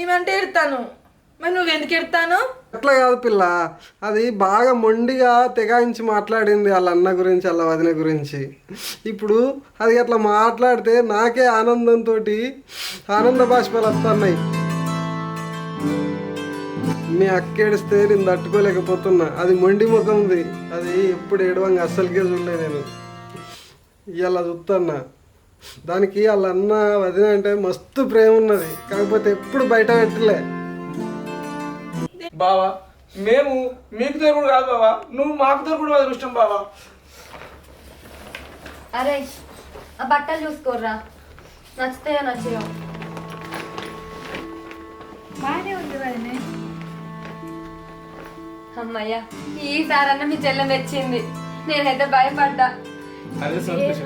ఏమంటే ఎడతాను మరి నువ్వెందుకు ఎడతాను? అట్లా కాదు పిల్ల, అది బాగా మొండిగా తెగాయించి మాట్లాడింది వాళ్ళ అన్న గురించి వాళ్ళ వదిన గురించి. ఇప్పుడు అది అట్లా మాట్లాడితే నాకే ఆనందంతో ఆనంద బాష్పాలు వస్తున్నాయి. మీ అక్క ఏడిస్తే నేను తట్టుకోలేకపోతున్నా. అది మొండి ముఖంది, అది ఎప్పుడు ఏడవంగా అస్సలకే చూడలే నేను. ఇలా చూస్తున్నా. దానికి వాళ్ళ అన్న వదిన అంటే మస్తు ప్రేమ ఉన్నది, కాకపోతే ఎప్పుడు బయట పెట్టలే. బావా మేము మీకు దొరుకుడు కాదు బావా, నువ్వు మాకు దొరుకుడు అదృష్టం బావా. అరే ఆ బట్టలు చూసుకోర్రా, నచ్చుతాయో నచ్చయో. బాగానే ఉంది వదినే. అమ్మయ్యా ఈసారన్నా మీ చెల్లె మెచ్చింది, నేనైతే భయపడ్డా. అదే సంతోషం.